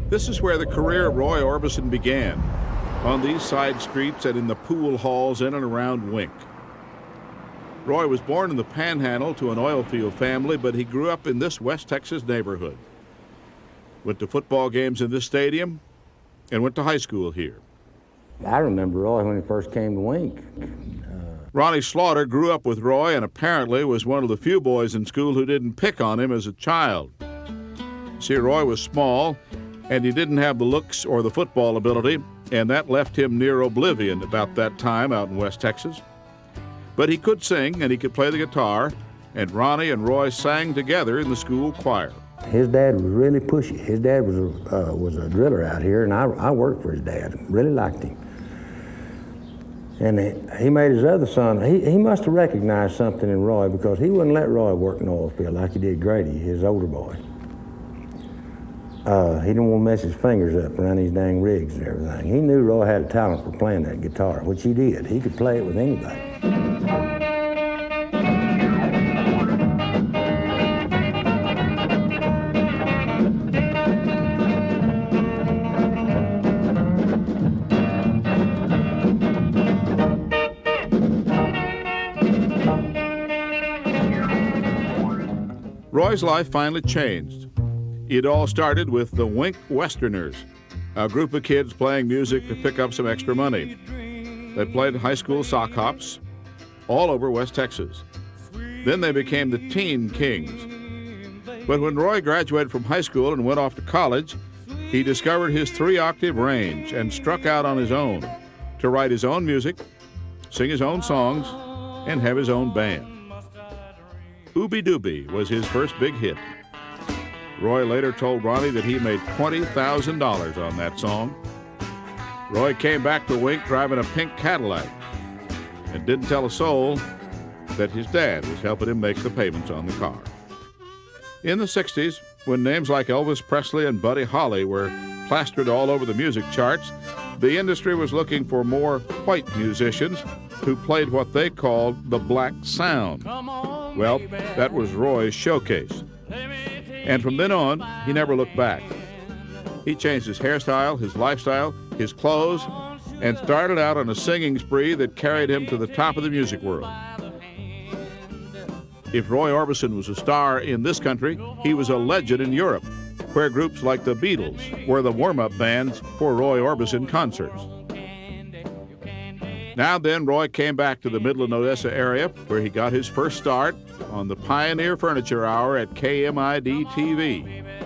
This is where the career of Roy Orbison began, on these side streets and in the pool halls in and around Wink. Roy was born in the Panhandle to an oil field family, but he grew up in this West Texas neighborhood. Went to football games in this stadium and went to high school here. I remember Roy when he first came to Wink. Ronnie Slaughter grew up with Roy and apparently was one of the few boys in school who didn't pick on him as a child. See, Roy was small, and he didn't have the looks or the football ability, and that left him near oblivion about that time out in West Texas. But he could sing, and he could play the guitar, and Roy sang together in the school choir. His dad was really pushy. His dad was a driller out here, and I worked for his dad. Really liked him. And he made his other son, he must have recognized something in Roy, because he wouldn't let Roy work in the oil field like he did Grady, his older boy. He didn't want to mess his fingers up around these dang rigs and everything. He knew Roy had a talent for playing that guitar, which he did. He could play it with anybody. Roy's life finally changed. It all started with the Wink Westerners, a group of kids playing music to pick up some extra money. They played high school sock hops all over West Texas. Then they became the Teen Kings. But when Roy graduated from high school and went off to college, he discovered his three-octave range and struck out on his own to write his own music, sing his own songs, and have his own band. Ooby Dooby was his first big hit. Roy later told Ronnie that he made $20,000 on that song. Roy came back to Wink driving a pink Cadillac and didn't tell a soul that his dad was helping him make the payments on the car. In the 60s, when names like Elvis Presley and Buddy Holly were plastered all over the music charts, the industry was looking for more white musicians who played what they called the black sound. Well, that was Roy's showcase. And from then on, he never looked back. He changed his hairstyle, his lifestyle, his clothes, and started out on a singing spree that carried him to the top of the music world. If Roy Orbison was a star in this country, he was a legend in Europe, where groups like the Beatles were the warm-up bands for Roy Orbison concerts. Now then, Roy came back to the Midland-Odessa area, where he got his first start on the Pioneer Furniture Hour at KMID-TV.